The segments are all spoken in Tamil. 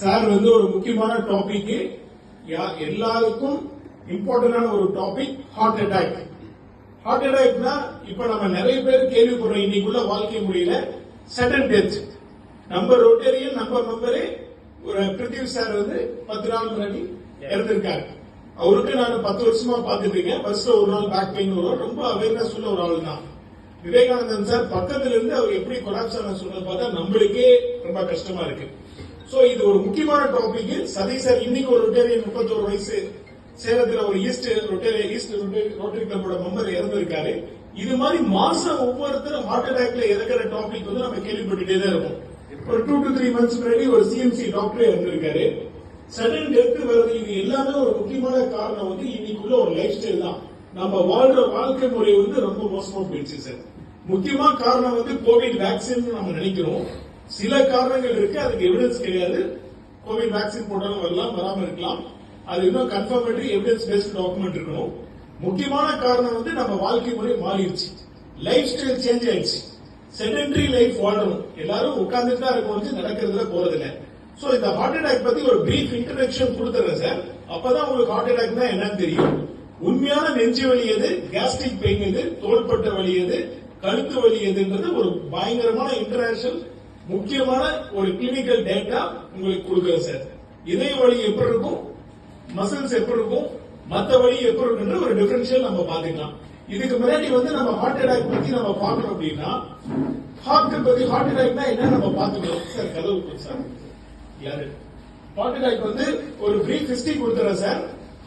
சார் வந்து ஒரு முக்கியமான டாபிக், எல்லாருக்கும் இம்பார்ட்டன்டான ஒரு டாபிக், ஹார்ட் அட்டாக். ஹார்ட் அட்டாக்னா இப்ப நம்ம நிறைய பேர் கேள்விப்படுறோம் இன்னைக்குள்ள வாழ்க்கை முறையில சடன் டெத். நம்ம ரோட்டேரியன் நம்ம மெம்பரே ஒரு பிரித்திவ் சார் வந்து 10 நாள் முன்னாடி இறந்திருக்காரு. அவருக்கு நான் 10 வருஷமா பாத்துட்டு இருக்கேன். ஃபர்ஸ்ட் ஒரு நாள் பேக் பெயின் வரும், ரொம்ப அவேர்னஸ் உள்ள ஒரு ஆள் தான். விவேகானந்தன் சார் பக்கத்துல இருந்து அவர் எப்படி கொலாப்ஸ் ஆன சொன்னது பார்த்தா நம்மளுக்கே ரொம்ப கஷ்டமா இருக்கு. சோ இது ஒரு முக்கியமான டாபிக். சதி சார் இன்னைக்கு ஒரு ரொட்டேரியன் 31 வயசு சேலத்துல ஒரு ஈஸ்ட் ரோட்டரி கிளப்போட மெம்பர் இறந்திருக்காரு. இது மாதிரி மாசம் ஒவ்வொருத்தரும் ஹார்ட் அட்டாக்ல இறக்குற டாபிக் வந்து நம்ம கேள்விப்பட்டுட்டே தான் இருக்கும். ஒரு 2 to 3 months முன்னாடி ஒரு சிஎம்சி டாக்டர் இறந்திருக்காரு. சடன் டெத் வருது. இது எல்லாமே ஒரு முக்கியமான காரணம் வந்து இன்னைக்குள்ள ஒரு லைஃப் ஸ்டைல் தான். நம்ம வாழ்ற வாழ்க்கை முறை வந்து ரொம்ப மோசமா போயிடுச்சு சார். முக்கியமா காரணம் வந்து கோவிட் வேக்சின் நம்ம நினைக்கிறோம். சில காரணங்கள் இருக்கு, அதுக்கு எவிடன்ஸ் கிடையாது. கோவிட் வேக்சின் போட்டாலும் வரலாம், வராம இருக்கலாம். அது இன்னும் கன்ஃபர்மேட்டரி எவிடன்ஸ் பேஸ்ட் டாக்குமெண்ட் இருக்கணும். முக்கியமான காரணம் வந்து நம்ம வாழ்க்கை முறை மாறிடுச்சு, லைஃப் ஸ்டைல் சேஞ்ச் ஆயிடுச்சு. செடென்டரி லைஃப் வாழ்றோம், எல்லாரும் உட்கார்ந்துட்டு தான் இருக்கும், நடக்கிறதுல போறதில்ல. சோ இந்த ஹார்ட் அட்டாக் பத்தி ஒரு பிரீஃப் இன்ட்ரோடக்ஷன் கொடுத்துறேன் சார். அப்பதான் உங்களுக்கு ஹார்ட் அட்டாக்னா என்னன்னு தெரியும். உண்மையான நெஞ்சு வலி எது, கேஸ்ட்ரிக் பெயின் எது, தோள்பட்ட வலி எது, கழுத்து வலி எதுன்றது ஒரு பயங்கரமான இன்டர்நேஷனல் முக்கியமான ஒரு கிளினிக்கல் டேட்டா உங்களுக்கு கொடுக்குறேன் சார். இதய வலி எப்படி இருக்கும், மசில்ஸ் எப்படி இருக்கும், மத்த வலி எப்படி இருக்குன்ற ஒரு டிஃபரன்ஷியல் நம்ம பாத்துக்கலாம். இதுக்கு முன்னாடி வந்து நம்ம ஹார்ட் அட்டாக் பத்தி நம்ம பார்க்கணும் அப்படின்னா, ஹார்ட் அட்டாக்னா என்ன நம்ம பாத்துக்கலாம் சார். கதவு சார், ஹார்ட் அட்டாக் வந்து ஒரு பிரீஃப் ஹிஸ்டரி கொடுத்துறேன் சார்.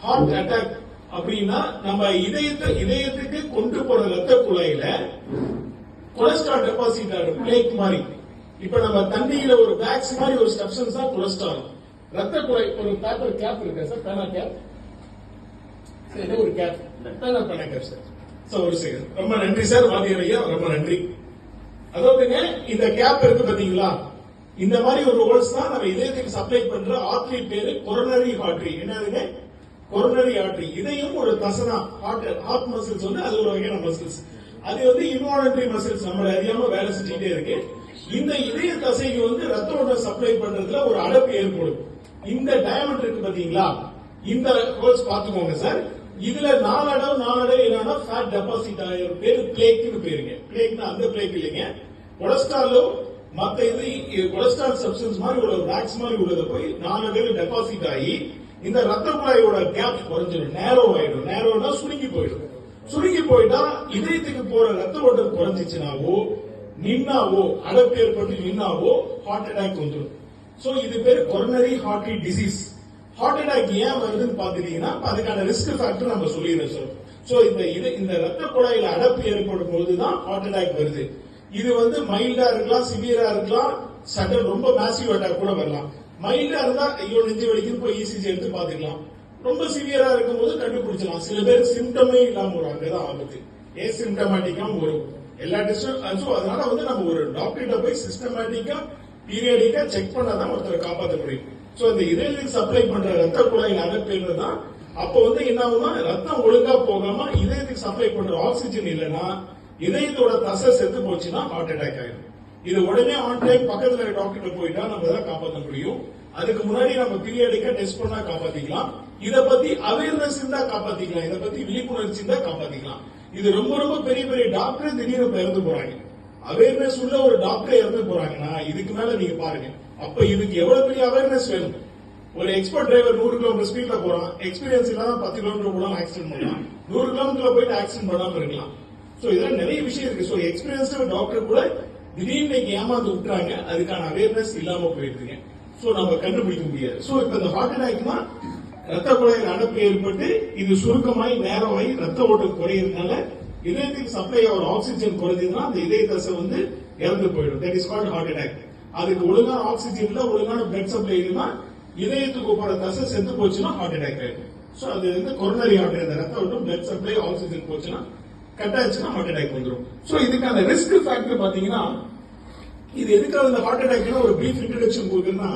ஹார்ட் அட்டாக் அப்படின்னா நம்ம இதயத்துக்கு கொண்டு போற ரத்த குழாயில கொலஸ்ட்ரால் டெபாசிட் ஆகும், பிளேக் மாதிரி. இப்ப நம்ம தண்ணியில ஒரு பேக்ஸ் மாதிரி ஒரு சப்ஸ்டன்ஸ் தான் கொலஸ்ட்ரால். ரத்த குழாய் ஒரு பேப்பர் கேப் இருக்கு சார், பேனா கேப், ஒரு கேப், பேனா கேப் சார். ஒரு செகண்ட், ரொம்ப நன்றி சார் வாத்தியார் ஐயா, ரொம்ப நன்றி. அதாவதுங்க இந்த கேப் இருக்கு பாத்தீங்களா, இந்த மாதிரி ஒரு ஹோல்ஸ் தான் நம்ம இதயத்துக்கு சப்ளை பண்ற ஆர்டரி பேரு கொரோனரி ஆர்டரி. என்னதுங்க, கொரோனரி ஆர்டரி. இதையும் ஒரு தசனா, ஹார்ட் மசில்ஸ் வந்து அது ஒரு வகையான மசில்ஸ். அது வந்து இன்வாலண்டரி மசில்ஸ், நம்மள அறியாம வேலை செஞ்சுட்டே இருக்கு. இந்த இதய தசைக்கு வந்து ரத்த ஓட்டம் சப்ளை பண்றதுல ஒரு அடைப்பு ஏற்படும். இந்த டயமீட்டர் இருக்கு பாத்தீங்களா, இந்த ஹோல்ஸ் பாத்துக்கோங்க சார். இதுல 4 அடவு என்னன்னா ஃபேட் டெபாசிட் ஆகிற பேரு பிளேக்னு பேருங்க. பிளேக்னா அந்த பிளேக் இல்லைங்க, கொலஸ்ட்ராலோ மத்த இது கொலஸ்ட்ரால் சப்ஸ்டன்ஸ் மாதிரி உள்ள வேக்ஸ் மாதிரி உள்ளது போய் 4 அடவு டெபாசிட் ஆகி இந்த ரத்த குழாயோட கேப் குறைஞ்சிடும், நேரோ ஆயிடும். நேரோனா சுருங்கி போயிடும். சுருங்கி போயிட்டா இதயத்துக்கு போற ரத்த ஓட்டம் குறைஞ்சிச்சுனாவோ நின்னாவோ அடைப்பு ஏற்பட்டு நின்னாவோ ஹார்ட் அட்டாக் வந்துடும். சோ இது பேர் coronary artery disease. Heart attack ஏன் வருதுன்னு பாத்துட்டீங்கன்னா அதுக்கான ரிஸ்க் ஃபேக்டர் நம்ம சொல்லிடுறோம் சார். சோ இந்த ரத்த குழாயில அடைப்பு ஏற்படும் போதுதான் ஹார்ட் அட்டாக் வருது. இது வந்து மைல்டா இருக்கலாம், சிவியரா இருக்கலாம், சடன் ரொம்ப மேசிவ் அட்டாக் கூட வரலாம். மைல்டா இருந்தா ஐயோ நெஞ்சு வலிக்குன்னு போய் இசிஜி எடுத்து பாத்துக்கலாம். ரொம்ப சிவியரா இருக்கும் போது கண்டுபிடிச்சலாம். சில பேர் சிம்டமே இல்லாம வரும், அங்கதான் ஆபத்து. சிம்டமேட்டிக்கா வரும் எல்லா டெஸ்டும். அதனால வந்து நம்ம ஒரு டாக்டர்கிட்ட போய் சிஸ்டமேட்டிக்கா பீரியடிக்கா செக் பண்ணாதான் ஒருத்தரை காப்பாற்ற முடியும். சோ இந்த இதயத்துக்கு சப்ளை பண்ற ரத்த குழாயில் அடைப்பு தான். அப்ப வந்து என்ன ஆகும்னா ரத்தம் ஒழுங்கா போகாம இதயத்துக்கு சப்ளை பண்ற ஆக்சிஜன் இல்லைன்னா இதயத்தோட தசை செத்து போச்சுன்னா ஹார்ட் அட்டாக் ஆயிடும். இது உடனே ஆன் டைம் பக்கத்துல டாக்டர் போயிட்டா நம்ம தான் காப்பாற்ற முடியும். அதுக்கு முன்னாடி நம்ம பீரியடிக்கா டெஸ்ட் பண்ணா காப்பாத்திக்கலாம். இத பத்தி அவேர்னஸ் இருந்தா காப்பாத்திக்கலாம், இத பத்தி விழிப்புணர்ச்சி இருந்தா காப்பாத்திக்கலாம். இது ரொம்ப ரொம்ப பெரிய பெரிய டாக்டர் திடீர்னு இறந்து போறாங்க. அவேர்னஸ் உள்ள ஒரு டாக்டர் இறந்து போறாங்கன்னா இதுக்கு மேல நீங்க பாருங்க. அப்ப இதுக்கு எவ்வளவு பெரிய அவேர்னஸ் வேணும். ஒரு எக்ஸ்பர்ட் டிரைவர் 100 கிலோமீட்டர் ஸ்பீட்ல போறான், எக்ஸ்பீரியன்ஸ் இல்லாம 10 கிலோமீட்டர் போலாம் ஆக்சிடென்ட் பண்ணலாம், 100 கிலோமீட்டர்ல போயிட்டு ஆக்சிடென்ட் பண்ணாம இருக்கலாம். சோ இதெல்லாம் நிறைய விஷயம் இருக்கு. சோ எக்ஸ்பீரியன்ஸ்டு டாக்டர் கூட திடீர்னு ஏமாந்து விட்டுறாங்க, அதுக்கான அவேர்னஸ் இல்லாம போயிட்டு. சோ நம்ம கண்டுபிடிக்க முடியாது. சோ இப்ப இந்த ஹார்ட் அட்டாக்னா ரத்த குழாயில் அடைப்பு ஏற்பட்டு இது சுருக்கமாய் நேரமாய் ரத்த ஓட்டம் குறையிறதுனால இதயத்துக்கு சப்ளை ஆகிற ஆக்சிஜன் குறைஞ்சதுன்னா அந்த இதய தசை வந்து இறந்து போயிடும். That is called heart attack. அதுக்கு ஒழுங்கான ஆக்சிஜன்ல ஒழுங்கான பிளட் சப்ளை இல்லைன்னா இதயத்துக்கு போற தசை செத்து போச்சுன்னா ஹார்ட் அட்டாக் ஆயிடும். சோ அது வந்து கொரோனரி ஆர்டரி, அந்த ரத்த ஓட்டம் பிளட் சப்ளை ஆக்சிஜன் போச்சுன்னா கட் ஆச்சுன்னா ஹார்ட் அட்டாக் வந்துடும். சோ இதுக்கான ரிஸ்க் ஃபேக்டர் பாத்தீங்கன்னா, இது எதுக்காக இந்த ஹார்ட் அட்டாக் ஒரு பிரீஃப் இன்ட்ரோடக்ஷன் கொடுக்குன்னா,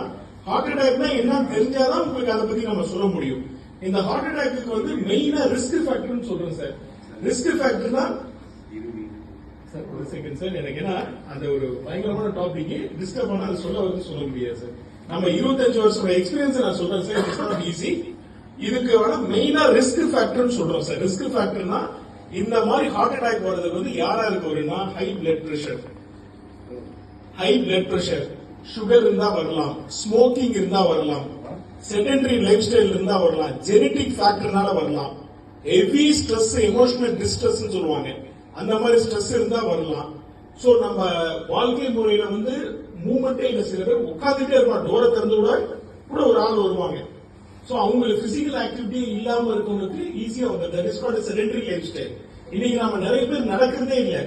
ஹார்ட் அட்டாக்னா என்னன்னு தெரிஞ்சாதான் உங்களுக்கு அதை பத்தி நம்ம சொல்ல முடியும். இந்த ஹார்ட் அட்டாக்கு வந்து மெயினா ரிஸ்க் ஃபேக்டர்னு சொல்றேன் சார். ரிஸ்க் ஃபேக்டர்னா சார் ஒரு செகண்ட் சார், எனக்கு என்ன அந்த ஒரு பயங்கரமான டாபிக் டிஸ்டர்ப் பண்ண சொல்ல முடியாது சார். நம்ம 25 வருஷம் எக்ஸ்பீரியன்ஸ் நான் சொல்றேன் சார். It's not easy. இதுக்கு மெயினா ரிஸ்க் ஃபேக்டர்னு சொல்றோம் சார். ரிஸ்க் ஃபேக்டர்னா இந்த மாதிரி ஹார்ட் அட்டாக் வர்றதுக்கு யாராருக்கு வரும்னா ஹை பிளட் பிரஷர், சுகர் இருந்தா வரலாம், ஸ்மோக்கிங் இருந்தா வரலாம், செடென்டரி லைஃப் ஸ்டைல் இருந்தா வரலாம், ஜெனடிக் ஃபேக்டர்னால வரலாம், ஹெவி ஸ்ட்ரெஸ், எமோஷனல் டிஸ்ட்ரெஸ் சொல்லுவாங்க, அந்த மாதிரி ஸ்ட்ரெஸ் இருந்தா வரலாம். சோ நம்ம வாழ்க்கை முறையில மூவ்மெண்டே இல்ல, சில பேர் உட்காந்துட்டே இருப்பாங்க, டோரை திறந்து கூட ஒரு ஆள் வருவாங்க. சோ அவங்களுக்கு பிசிக்கல் ஆக்டிவிட்டி இல்லாம இருக்கவங்களுக்கு ஈஸியா வந்து that is called sedentary life style. இன்னைக்கு நம்ம நிறைய பேர் நடக்கிறதே இல்ல,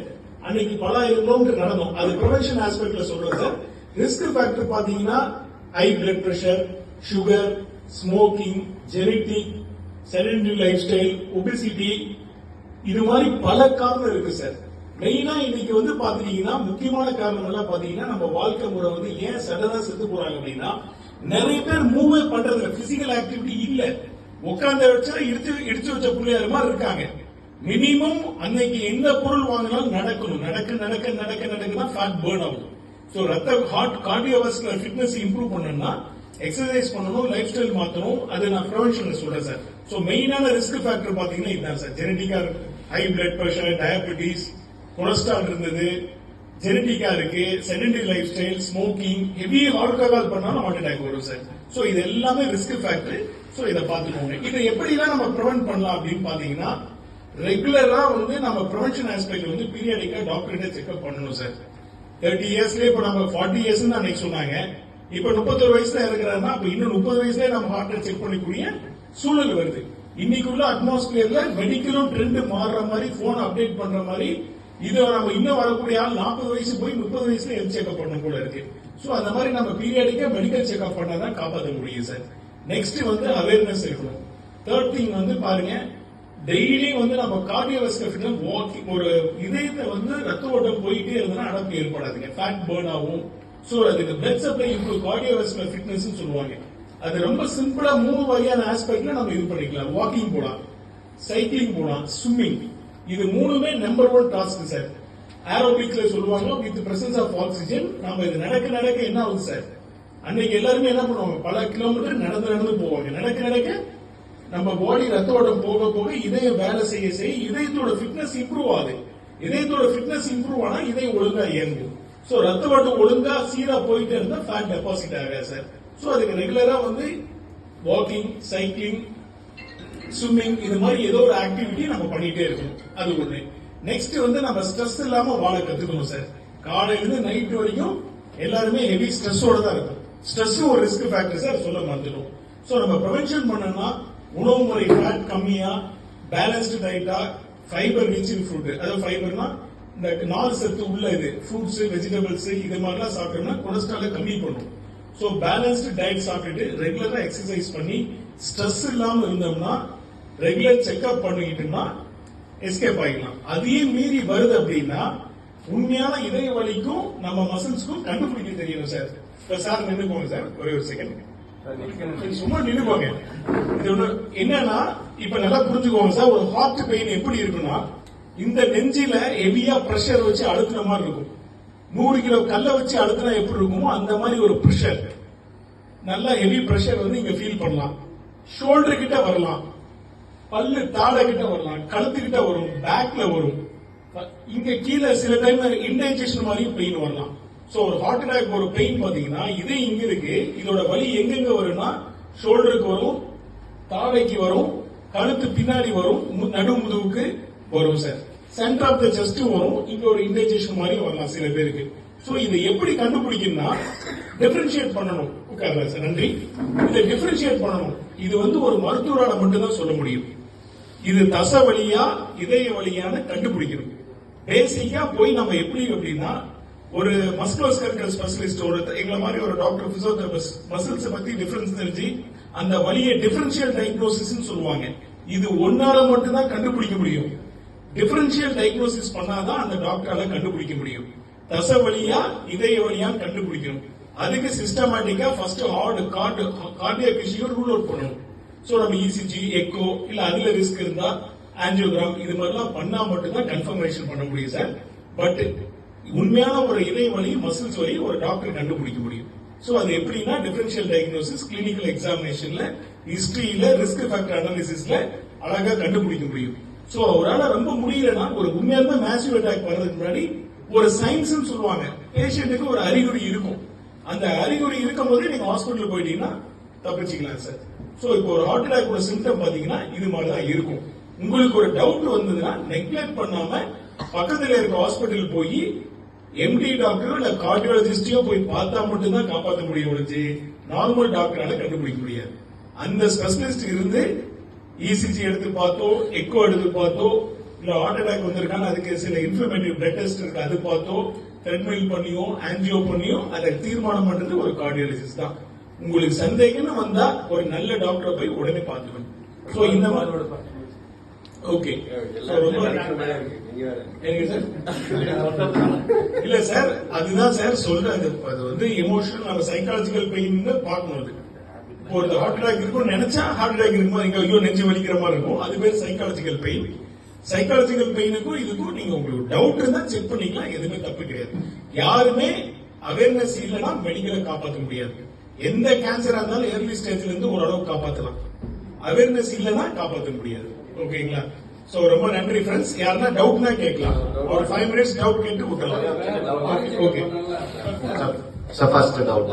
அன்னைக்கு பல 1000 கிலோமீட்டர் நடந்தோம். அது ப்ரிவென்ஷன் ஆஸ்பெக்ட்ல சொல்றேன் சார். ரிஸ்க் ஃபேக்டர் பாத்தீங்கன்னா high blood pressure, sugar, smoking, genetic, sedentary life style, obesity, இது மாதிரி பல காரணம் இருக்கு சார். மெயினா இன்னைக்கு பாத்தீங்கன்னா முக்கியமான காரணம் எல்லாம் பாத்தீங்கன்னா நம்ம வாழ்க்கை முறை ஏன் சடனா செத்து போறாங்க அப்படின்னா, நிறைய பேர் மூவே பண்றது பிசிக்கல் ஆக்டிவிட்டி இல்ல, உட்கார்ந்த வச்சா இடிச்சு வச்ச பிள்ளையாரு மாதிரி இருக்காங்க. மினிமம் அன்னைக்கு எந்த பொருள் வாங்கினாலும் நடக்கணும், நடக்க ஃபேட் பர்ன் ஆகும். So heart cardiovascular fitness improve பண்ணணும்னா எக்ஸசைஸ் பண்ணணும், லைஃப் ஸ்டைல் மாத்தணும். அது நான் ப்ரிவென்ஷன்ல சொல்றேன் சார். சோ மெயினான ரிஸ்க் ஃபேக்டர் பாத்தீங்கன்னா இதுதான் சார். ஜெனடிக்கா high blood pressure, diabetes, cholesterol இருந்தது, ஜெனடிக்கா இருக்கு, sedentary lifestyle, smoking, heavy alcohol பண்ணாலும் ஹார்ட் அட்டாக் வரும் சார். சோ இது எல்லாமே ரிஸ்க் ஃபேக்டர். சோ இதை பாத்துக்கோங்க. இதை எப்படிலாம் நம்ம ப்ரிவென்ட் பண்ணலாம் அப்படின்னு பாத்தீங்கன்னா, ரெகுலரா நம்ம ப்ரிவென்ஷன் ஆஸ்பெக்ட் பீரியாடிக்கா டாக்டர்கிட்ட செக்அப் பண்ணணும் சார். 30 இயர்ஸ்லயே இப்ப நம்ம 40 இயர்ஸ் அன்னைக்கு சொன்னாங்க, இப்ப 31 வயசுல இருக்கிறாருன்னா அப்ப இன்னும் 30 வயசுலயே நம்ம ஹார்ட் செக் பண்ணிக்கூடிய சூழல் வருது. இன்னைக்குள்ள அட்மாஸ்பியர்ல மெடிக்கலும் ட்ரெண்ட் மாறுற மாதிரி, போன் அப்டேட் பண்ற மாதிரி, இது நம்ம இன்னும் வரக்கூடிய ஆள் 40 வயசு போய் 30 வயசுல ஹெல்த் செக்அப் பண்ண கூட இருக்கு. சோ அந்த மாதிரி நம்ம பீரியாடிக்கா மெடிக்கல் செக்அப் பண்ணாதான் காப்பாற்ற முடியும் சார். நெக்ஸ்ட் அவேர்னஸ் இருக்கணும். தேர்ட் திங் பாருங்க, டெய்லி நம்ம கார்டியோவாஸ்குலர் வாக்கிங், ஒரு இதயத்தை ரத்த ஓட்டம் போயிட்டே இருந்தா அடப்பு ஏற்படாதுங்க, ஃபேட் பர்ன் ஆகும். சோ அதுக்கு blood supply improve, cardiovascular fitness சொல்லுவாங்க. அது ரொம்ப சிம்பிளா 3 வகையான ஆஸ்பெக்ட்ல நம்ம இது பண்ணிக்கலாம். வாக்கிங் போலாம், சைக்கிளிங் போலாம், ஸ்விம்மிங். இது 3மே நம்பர் 1 டாஸ்க் சார். ஏரோபிக்ஸ்ல சொல்லுவாங்க வித் பிரசன்ஸ் ஆஃப் ஆக்சிஜன். நம்ம இது நடக்க என்ன ஆகுது சார், அன்னைக்கு எல்லாருமே என்ன பண்ணுவாங்க, பல கிலோமீட்டர் நடந்து போவாங்க. நடக்க நம்ம பாடி ரத்த ஓட்டம் போக இதயம் வேலை செய்ய இதயத்தோட ஃபிட்னஸ் இம்ப்ரூவ் ஆகுது. இதயத்தோட ஃபிட்னஸ் இம்ப்ரூவ் ஆனா இதயம் ஒழுங்கா இயங்கும். சோ ரத்த ஓட்டம் ஒழுங்கா சீரா போயிட்டே இருந்தா ஃபேட் டெபாசிட் ஆகாது சார். சோ அதுக்கு ரெகுலரா வாக்கிங், சைக்கிளிங், ஸ்விம்மிங், இது மாதிரி ஏதோ ஒரு ஆக்டிவிட்டி நம்ம பண்ணிட்டே இருக்கணும். அது ஒண்ணு. நெக்ஸ்ட் நம்ம ஸ்ட்ரெஸ் இல்லாம வாழ கத்துக்கணும் சார். காலையில இருந்து நைட் வரைக்கும் எல்லாருமே ஹெவி ஸ்ட்ரெஸ்ஸோட தான் இருக்கும். ஸ்ட்ரெஸ் ஒரு ரிஸ்க் ஃபேக்டர் சார், சொல்ல மாட்டோம். சோ நம்ம ப்ரிவென்ஷன் பண்ணனா உணவு முறை ஃபேட் கம்மியா, பேலன்ஸ்டு டயட்டா, ஃபைபர் ரிச் இன் ஃபுட். அதாவது ஃபைபர்னா இந்த 4 சத்து உள்ள இது ஃப்ரூட்ஸ், வெஜிடபிள்ஸ், இது மாதிரிலாம் சாப்பிட்டோம்னா கொலஸ்ட்ரால கம்மி பண்ணும். சோ பேலன்ஸ்டு டயட் சாப்பிட்டுட்டு ரெகுலரா எக்ஸசைஸ் பண்ணி ஸ்ட்ரெஸ் இல்லாம இருந்தோம்னா, ரெகுலர் செக்அப் பண்ணிக்கிட்டோம்னா எஸ்கேப் ஆகிடலாம். அதையும் மீறி வருது அப்படின்னா உண்மையான இதய வலிக்கும் நம்ம மசில்ஸ்க்கும் கண்டுபிடிக்க தெரியணும் சார். இப்ப சார் நின்னுக்கோங்க சார், ஒரே ஒரு செகண்ட் சும்மா நின்னுக்கோங்க. என்னன்னா இப்ப நல்லா புரிஞ்சுக்கோங்க சார், ஒரு ஹார்ட் பெயின் எப்படி இருக்குன்னா, இந்த நெஞ்சில ஹெவியா பிரஷர் வச்சு அழுத்துற மாதிரி இருக்கும். 100 கிலோ கல்ல வச்சு அழுத்தினா எப்படி இருக்குமோ அந்த மாதிரி ஒரு பிரஷர், நல்லா ஹெவி பிரஷர் இங்க ஃபீல் பண்ணலாம். ஷோல்டர் கிட்ட வரலாம், பல்லு தாடை கிட்ட வரலாம், கழுத்து கிட்ட வரும், பேக்ல வரும், இங்க கீழே சில டைம் இன்டைஜெஷன் மாதிரி பெயின் வரலாம். சோ ஒரு ஹார்ட் அட்டாக் ஒரு பெயின் பாத்தீங்கன்னா இது இங்க இருக்கு. இதோட வலி எங்கெங்க வரும்னா ஷோல்டருக்கு வரும், தாடைக்கு வரும், கழுத்து பின்னாடி வரும், நடு முதுகுக்கு வரும் sir. Centre of the chest வரும், இங்க ஒரு இன்டைஜெஷன் மாதிரி வரலாம் சில பேருக்கு. சோ இதை எப்படி கண்டுபிடிக்கணும்னா டிஃபரன்ஷியேட் பண்ணணும். உட்கார்ல சார், நன்றி. இதை டிஃபரன்ஷியேட் பண்ணணும். இது ஒரு மருத்துவரால மட்டும்தான் சொல்ல முடியும். இது தசை வழியா இதய வழியான கண்டுபிடிக்கணும். பேசிக்கா போய் நம்ம எப்படி அப்படின்னா ஒரு மஸ்குலோஸ்கெலட்டல் ஸ்பெஷலிஸ்ட், ஒரு எங்களை மாதிரி ஒரு டாக்டர், பிசியோதெரபிஸ்ட், மசில்ஸ் பத்தி டிஃபரன்ஸ் தெரிஞ்சு அந்த வலியை டிஃபரன்ஷியல் டயக்னோசிஸ் சொல்லுவாங்க. இது ஒன்னால மட்டும் தான் கண்டுபிடிக்க முடியும். டிஃபரன்ஷியல் டயக்னோசிஸ் பண்ணாதான் அந்த டாக்டரால கண்டுபிடிக்க முடியும். தசை வழியா இதய வழியா கண்டுபிடிக்கணும். அதுக்கு சிஸ்டமேட்டிக்கா first cardiac issue rule out பண்ணணும். சோ நம்ம இசிஜி, எக்கோ, இல்ல அதுல ரிஸ்க் இருந்தா ஆஞ்சியோகிராம், இது மாதிரிலாம் பண்ணா மட்டும்தான் கன்ஃபர்மேஷன் பண்ண முடியும் சார். பட் உண்மையான ஒரு இதய வலி, மசில்ஸ் வலி ஒரு டாக்டர் கண்டுபிடிக்க முடியும். சோ அது எப்படின்னா டிஃபரன்ஷியல் டயக்னோசிஸ், கிளினிக்கல் எக்ஸாமினேஷன்ல, ஹிஸ்டரியில, ரிஸ்க் ஃபேக்டர் அனாலிசிஸ்ல அழகா கண்டுபிடிக்க முடியும். சோ அவரால் ரொம்ப முடியலன்னா ஒரு உண்மையாலுமே மேசிவ் அட்டாக் வர்றதுக்கு முன்னாடி ஒரு சயின்ஸ் சொல்லுவாங்க, பேஷண்ட்டுக்கு ஒரு அறிகுறி இருக்கும். அந்த அறிகுறி இருக்கும் போது நீங்க ஹாஸ்பிட்டல் போயிட்டீங்கன்னா தப்பிச்சுக்கலாம் சார். சோ இப்போ ஒரு ஹார்ட் அட்டாக் சிம்டம் பாத்தீங்கன்னா இது மாதிரிதான் இருக்கும். உங்களுக்கு ஒரு டவுட் வந்ததுன்னா நெக்லெக்ட் பண்ணாம பக்கத்துல இருக்க ஹாஸ்பிட்டல் போய் எம்டி டாக்டரோ இல்ல கார்டியாலஜிஸ்டையோ போய் பார்த்தா மட்டும்தான் காப்பாற்ற முடியும் ஒழிச்சு நார்மல் டாக்டரால கண்டுபிடிக்க முடியாது. அந்த ஸ்பெஷலிஸ்ட் இருந்து இசிஜி எடுத்து பார்த்தோ, எக்கோ எடுத்து பார்த்தோ, இல்ல ஹார்ட் அட்டாக் வந்திருக்காங்க அதுக்கு சில இன்ஃபர்மேட்டிவ் பிளட் டெஸ்ட் இருக்கு அது பார்த்தோ, த்ரெட்மில் பண்ணியோ ஆன்ஜியோ பண்ணியோ அதை தீர்மானம் பண்றது ஒரு கார்டியாலஜிஸ்ட் தான். உங்களுக்கு சந்தேகம்னு வந்தா ஒரு நல்ல டாக்டரை போய் உடனே பார்த்துக்கணும். சோ இந்த மாதிரி ஓகே இல்ல சார், அதுதான் சார் சொல்றது. அது வந்து எமோஷனல் நம்ம சைக்காலஜிக்கல் பெயின் பார்க்கணும். அது ஒரு ஹார்ட் அட்டாக் இருக்கும் நினைச்சா ஹார்ட் அட்டாக் இருக்கும் போது ஐயோ நெஞ்சு வலிக்கிற மாதிரி இருக்கும், அது பேர் சைக்காலஜிக்கல் பெயின். சைக்காலஜிக்கல் பெயினுக்கும் இதுக்கும் நீங்க உங்களுக்கு டவுட் இருந்தா செக் பண்ணிக்கலாம், எதுவுமே தப்பு கிடையாது. யாருமே அவேர்னஸ் இல்லைன்னா மெடிக்கலை காப்பாற்ற முடியாது. எந்த கேன்சரா இருந்தாலும் ஏர்லி ஸ்டேஜ்ல இருந்து ஓரளவு காப்பாற்றலாம், அவேர்னஸ் இல்லைன்னா காப்பாற்ற முடியாது. ஓகேங்களா? சோ ரொம்ப நன்றி ஃப்ரெண்ட்ஸ். யாருன்னா டவுட்னா கேட்கலாம், ஒரு 5 minutes டவுட் கேட்டு விட்டலாம். ஓகே சார், ஃபர்ஸ்ட் டவுட்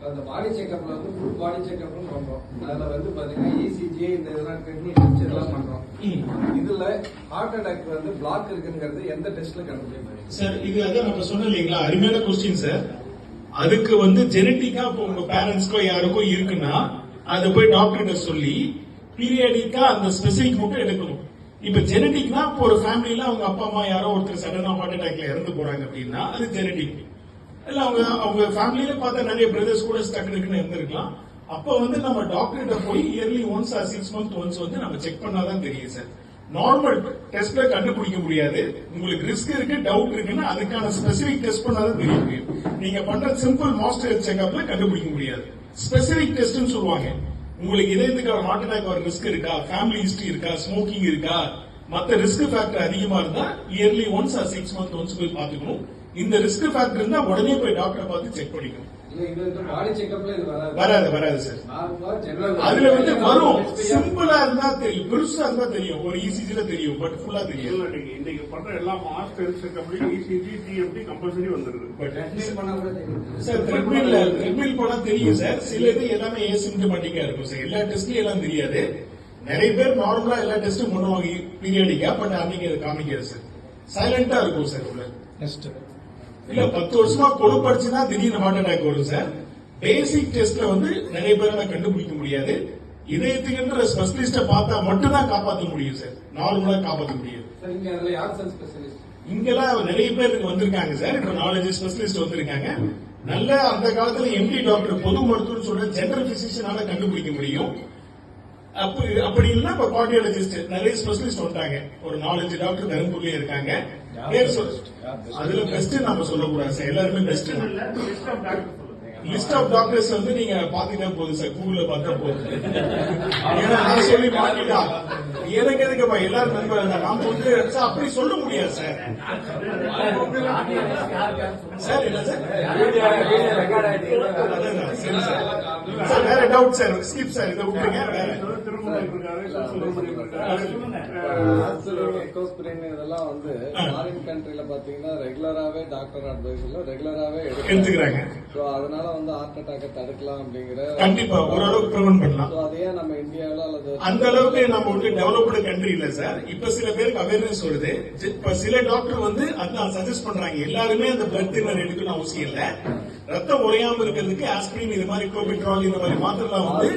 அந்த பாடி செக்அப்ல வந்து ஃபுல் பாடி செக்அப் பண்றோம். அதுல வந்து பாத்தீங்கன்னா இசிஜி இந்த இதெல்லாம் டெஸ்ட் எல்லாம் பண்றோம். இதுல ஹார்ட் அட்டாக் வந்து பிளாக் இருக்குங்கிறது எந்த டெஸ்ட்ல கண்டுபிடிப்பீங்க சார்? இது அதான் நம்ம சொன்னோம் இல்லைங்களா, அருமையான கொஸ்டின் சார். அதுக்கு வந்து ஜெனட்டிக்கா இப்போ உங்க பேரண்ட்ஸ்க்கோ யாருக்கோ இருக்குன்னா அதை போய் டாக்டர்கிட்ட சொல்லி பீரியாடிக்கா அந்த ஸ்பெசிபிக் மட்டும் எடுக்கணும். இப்ப ஜெனட்டிக்னா இப்போ ஒரு ஃபேமிலியில அவங்க அப்பா அம்மா யாரோ ஒருத்தர் சடனா ஹார்ட் அட்டாக்ல இறந்து போறாங்க அப்படின்னா அது ஜெனட்டிக். இல்ல அவங்க ஃபேமிலியில பார்த்தா நிறைய பிரதர்ஸ் கூட ஸ்டக்குன்னு இருந்திருக்கலாம். அப்ப வந்து நம்ம டாக்டர்கிட்ட போய் yearly once or 6 months once வந்து நம்ம செக் பண்ணாதான் தெரியும் சார். நார்மல் டெஸ்ட்ல கண்டுபிடிக்க முடியாது. உங்களுக்கு ரிஸ்க் இருக்கு, டவுட் இருக்குன்னா அதுக்கான ஸ்பெசிபிக் டெஸ்ட் பண்ணாதான் தெரிய முடியும். நீங்க பண்ற சிம்பிள் மாஸ்டர் செக்அப்ல கண்டுபிடிக்க முடியாது. ஸ்பெசிபிக் டெஸ்ட்னு சொல்லுவாங்க. உங்களுக்கு இதயத்துக்கு ஹார்ட் அட்டாக் வர ரிஸ்க் இருக்கா, ஃபேமிலி ஹிஸ்டரி இருக்கா, ஸ்மோக்கிங் இருக்கா, மத்த ரிஸ்க் ஃபேக்டர் அதிகமா இருந்தா yearly once or 6 months once போய் பாத்துக்கணும். இந்த ரிஸ்க் ஃபேக்டர் இருந்தா உடனே போய் டாக்டரை பார்த்து செக் பண்ணிக்கணும். வராது சார். அதுல வந்து வரும், சிம்பிளா இருந்தா தெரியும், பெருசா இருந்தா தெரியும், ஒரு இசிஜில தெரியும், பட் ஃபுல்லா தெரியும். இன்னைக்கு பண்ற எல்லா மாஸ்டர் செக்அப்லயும் இசிஜி டிஎம்டி கம்பல்சரி வந்துருது. சார் த்ரெட்மில் போனா தெரியும் சார். சில இது எல்லாமே ஏசிம்டமேட்டிக்கா இருக்கும் சார். எல்லா டெஸ்ட்லயும் எல்லாம் தெரியாது. நிறைய பேர் நார்மலா எல்லா டெஸ்டும் பண்ணுவாங்க பீரியாடிக்கா, பட் அன்னைக்கு அது காமிக்காது சார். சைலண்டா இருக்கும் சார். உள்ள இல்ல 10 வருஷமா கொழுப்படிச்சுன்னா திடீர்னு ஹார்ட் அட்டாக் வரும் சார். பேசிக் டெஸ்ட்ல வந்து நிறைய பேரால கண்டுபிடிக்க முடியாது. இதயத்துக்குன்ற ஸ்பெஷலிஸ்ட பார்த்தா மட்டும் தான் காப்பாற்ற முடியும் சார். நார்மலா காப்பாற்ற முடியாது. இங்கெல்லாம் நிறைய பேர் வந்திருக்காங்க சார். இப்ப 4-5 ஸ்பெஷலிஸ்ட் வந்திருக்காங்க. நல்ல அந்த காலத்துல எம்டி டாக்டர் பொது மருத்துவர் சொல்ற ஜெனரல் பிசிஷியனால கண்டுபிடிக்க முடியும். அப்படி இல்ல இப்ப கார்டியாலஜிஸ்ட் நிறைய ஸ்பெஷலிஸ்ட் வந்தாங்க. ஒரு 4-5 டாக்டர் தருமபுரியில இருக்காங்க. அதுல பெஸ்ட் நாம சொல்லக்கூடாது சார். எல்லாருமே பெஸ்ட். லிஸ்ட் ஆஃப் டாக்டர்ஸ் வந்து நீங்க பாத்தீங்கன்னா போதும் சார், கூகுள்ல பார்த்தா போதும். ஏன்னா நான் சொல்லி மாட்டிட்டா எனக்கு எதுக்குப்பா எல்லாரும் நண்பர் நாம வந்து அப்படி சொல்ல முடியாது சார். சார் என்ன சார்? சார் வேற டவுட் சார், ஸ்கிப் சார், இதை விட்டுருங்க. இதெல்லாம் வந்து ஃபாரின் கண்ட்ரில பாத்தீங்கன்னா ரெகுலராவே டாக்டர் அட்வைஸ்ல ரெகுலராவே எடுத்துக்கிறாங்க. அதனால வந்து ஹார்ட் அட்டாக் தடுக்கலாம் அப்படிங்கிற கண்டிப்பா ஓரளவுக்கு ப்ரிவென்ட் பண்ணலாம். அதையே நம்ம இந்தியாவில அல்லது அந்த அளவுக்கு நம்ம வந்து டெவலப்டு கண்ட்ரி இல்ல சார். இப்ப சில பேருக்கு அவேர்னஸ் வருது. இப்ப சில டாக்டர் வந்து அதான் சஜஸ்ட் பண்றாங்க. எல்லாருமே அந்த பிளட் தின்னர் எடுக்கணும் அவசியம் இல்ல. ரத்தம் உறையாம இருக்கிறதுக்கு ஆஸ்பிரின் இது மாதிரி கோபிட்ரால் இந்த மாதிரி மாத்திரலாம் வந்து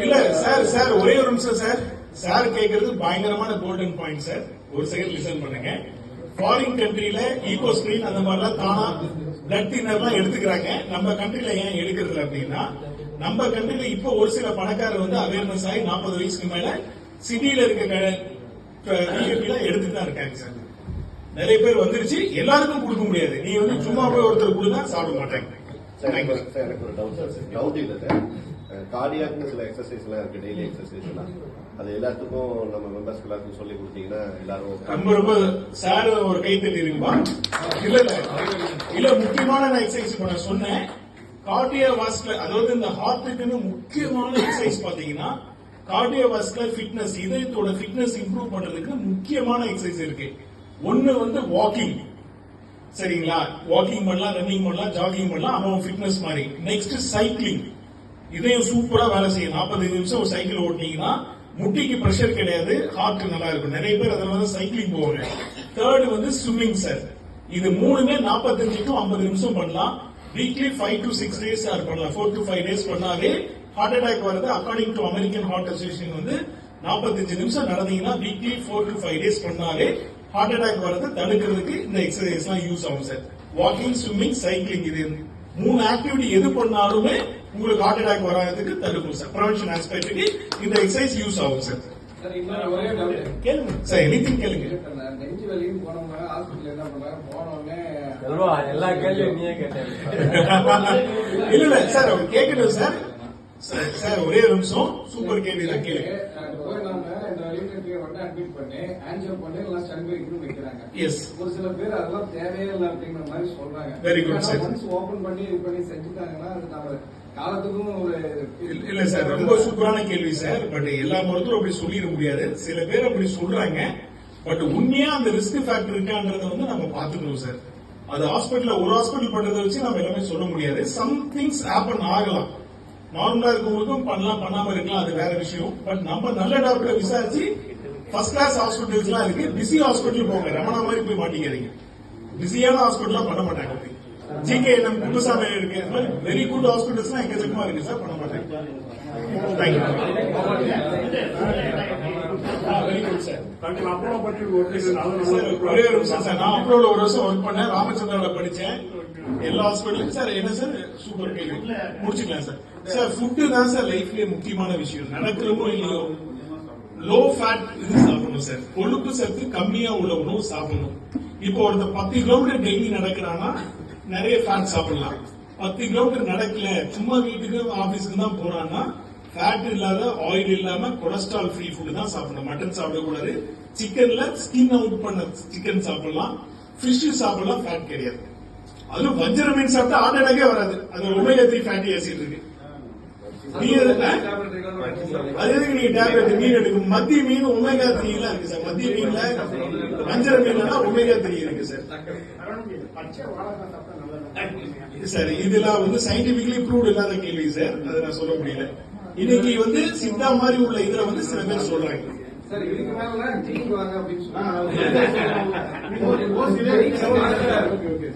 இல்ல சார். ஒரே ஒரு நிமிஷம் சார். சார் கேட்கறது பயங்கரமான கோல்டன் பாயிண்ட் சார். ஒரு செகண்ட் லிசன் பண்ணுங்க. ஃபாரின் கண்ட்ரில ஈகோ ஸ்கிரீன் அந்த மாதிரிலாம் தானா பிளட் தின்னர்லாம் எடுத்துக்கிறாங்க. நம்ம கண்ட்ரில ஏன் எடுக்கிறது அப்படின்னா, நம்ம கண்ட்ரில இப்ப ஒரு சில பணக்காரர் வந்து அவேர்னஸ் ஆகி 40 வயசுக்கு மேல சிட்டியில இருக்க எடுத்துட்டு தான் இருக்காங்க சார். நிறைய பேர் வந்துருச்சு. எல்லாருக்கும் கொடுக்க முடியாது. நீ வந்து சும்மா போய் ஒருத்தர் கொடுத்தா சாப்பிட மாட்டாங்க. எனக்கு ஒரு டவுட் இல்லை சார். கார்டியாக்னு சில எக்ஸசைஸ் எல்லாம் இருக்கு, டெய்லி எக்ஸசைஸ் எல்லாம். அது எல்லாத்துக்கும் நம்ம மெம்பர்ஸ்க்கு எல்லாருக்கும் சொல்லி கொடுத்தீங்கன்னா எல்லாரும் ரொம்ப ரொம்ப சார் ஒரு கை தட்டிருக்குமா? இல்ல இல்ல முக்கியமான எக்ஸசைஸ் இப்ப நான் சொன்னேன். கார்டியோவாஸ்குலர், அதாவது இந்த ஹார்ட்டுக்குன்னு முக்கியமான எக்ஸசைஸ் பாத்தீங்கன்னா கார்டியோவாஸ்குலர் ஃபிட்னஸ், இதயத்தோட ஃபிட்னஸ் இம்ப்ரூவ் பண்றதுக்கு முக்கியமான எக்ஸசைஸ் இருக்கு. ஒன்னு வந்து வாக்கிங், சரிங்களா? வாக்கிங் பண்ணலாம், ரன்னிங் பண்ணலாம், ஜாகிங் பண்ணலாம், அவன் ஃபிட்னஸ் மாதிரி. நெக்ஸ்ட் சைக்கிளிங், இதையும் சூப்பரா வேலை செய்யும். 45 நிமிஷம் ஒரு சைக்கிள் ஓட்டினீங்கன்னா முட்டிக்கு பிரஷர் கிடையாது, ஹார்ட் நல்லா இருக்கும். நிறைய பேர் அதனால சைக்கிளிங் போவாங்க. தேர்ட் வந்து ஸ்விம்மிங் சார். இது மூணுமே 45 to 50 நிமிஷம் பண்ணலாம். வீக்லி 5 to 6 days பண்ணலாம். 4 to 5 days பண்ணாலே ஹார்ட் அட்டாக் வருது. According to American Heart Association வந்து 45 நிமிஷம் நடந்தீங்கன்னா வீக்லி 4 to 5 days பண்ணாலே ஹார்ட் அட்டாக் வரதை தடுக்கிறதுக்கு இந்த எக்ஸசைஸ் எல்லாம் யூஸ் ஆகும் சார். வாக்கிங், ஸ்விம்மிங், சைக்கிளிங், இது 3 ஆக்டிவிட்டி எது பண்ணாலுமே உங்களுக்கு ஹார்ட் அட்டாக் வராததுக்கு தடுக்கும் சார். ப்ரிவென்ஷன் ஆஸ்பெக்டுக்கு இந்த எக்ஸசைஸ் யூஸ் ஆகும் சார். சார் இன்னொரு ஒரே டவுட். கேளுங்க சார், எனிதிங் கேளுங்க. நெஞ்சு வலின்னு போனவங்க ஹாஸ்பிட்டல் என்ன பண்றாங்க, போனோடனே எல்லா கேள்வியும் நீயே கேட்டேன். இல்ல சார், அவர் கேட்கணும் சார். சார் ஒரே நிமிஷம், சூப்பர் கேள்வி தான் கேளுங்க. போய் நாம இந்த வலிமையை வந்து அட்மிட் பண்ணி ஆன்ஜியோ பண்ணி எல்லாம் ஸ்டன் வைக்கணும்னு வைக்கிறாங்க. எஸ், ஒரு சில பேர் அதெல்லாம் தேவையே இல்லை அப்படிங்கிற மாதிரி சொல்றாங்க. Very good, sir. Once open பண்ணி இது பண்ணி செஞ்சுட்டாங்கன்னா அது நம்ம காலத்துக்கும் ஒரு இல்ல சார், ரொம்ப சூப்பரான கேள்வி சார். பட் எல்லா மருத்துவரும் அப்படி சொல்லிட முடியாது. சில பேர் அப்படி சொல்றாங்க. பட் உண்மையா அந்த ரிஸ்க் ஃபேக்டர் இருக்கான்றத வந்து நம்ம பாத்துக்கணும் சார். அது ஹாஸ்பிட்டல், ஒரு ஹாஸ்பிட்டல் பண்றதை வச்சு நம்ம எல்லாமே சொல்ல முடியாது. சம் திங்ஸ் ஹேப்பன் ஆகலாம். நார்மலா இருக்கவங்களுக்கும் பண்ணலாம், பண்ணாம இருக்கலாம், அது வேற விஷயம். பட் நம்ம நல்ல டாக்டரை விசாரிச்சு ஃபர்ஸ்ட் கிளாஸ் ஹாஸ்பிட்டல்ஸ் எல்லாம் இருக்கு. பிஸி ஹாஸ்பிட்டல் போங்க, ரமணா மாதிரி போய் மாட்டிக்காதீங்க. பிஸியான ஹாஸ்பிட்டல் பண்ண மாட்டாங்க. GKNM குப்புசாமி இருக்கு, வெரி குட் ஹாஸ்பிட்டல்ஸ் எக்கச்சக்கமா இருக்கு சார், பண்ண மாட்டாங்க. Thank you. Very good sir. Doctor Apollo பற்றி ஒரு சார் ஒரே ஒரு நிமிஷம் சார். நான் அப்ரோல ஒரு வருஷம் ஒர்க் பண்ணேன், ராமச்சந்திரால படிச்சேன். எல்லா ஹாஸ்பிட்டலும் சார் என்ன சார் சூப்பர் கேள்வி, முடிச்சுக்கலாம் சார். சார் ஃபுட்டு தான் சார் லைஃப்லயே முக்கியமான விஷயம். நடக்கிறமோ இல்லையோ லோ ஃபேட் இது சாப்பிடணும் சார். கொழுப்பு சத்து கம்மியா உள்ள உணவு சாப்பிடணும். இப்போ ஒருத்தர் 10 கிலோமீட்டர் டெய்லி நடக்கிறான்னா நிறைய ஃபேட் சாப்பிடலாம். 10 கிலோமீட்டர் நடக்கல, சும்மா வீட்டுக்கு ஆபீஸ்க்கு தான் போறான்னா ஃபேட் இல்லாத, ஆயில் இல்லாம, கொலஸ்ட்ரால் ஃப்ரீ ஃபுட் தான் சாப்பிடணும். மட்டன் சாப்பிடக்கூடாது. சிக்கன்ல ஸ்கின் அவுட் பண்ண சிக்கன் சாப்பிடலாம், ஃபிஷ் சாப்பிடலாம், ஃபேட் கிடையாது. அதுவும் வஞ்சர மீன் சாப்பிட்டா ஹார்ட் அட்டாக்கே வராது. அது ஒமேகா 3 ஃபேட்டி ஆசிட் இருக்கு. அது எதுக்கு நீங்க டேப்லெட் மீன் எடுக்கும்? மத்திய மீன் ஒமேகா 3 எல்லாம் இருக்கு சார். மத்திய மீன்ல வஞ்சர மீன்ல ஒமேகா 3 இருக்கு சார். சார் இதெல்லாம் வந்து சயின்டிபிகலி ப்ரூவ்ட் இல்லாத கேள்வி சார், அதை நான் சொல்ல முடியல. இன்னைக்கு வந்து சித்தா மாதிரி உள்ள இதுல வந்து சில பேர் சொல்றாங்க. சார் இதுக்கு மேல ஜிம் வாங்க அப்படின்னு ஓகே ஓகே.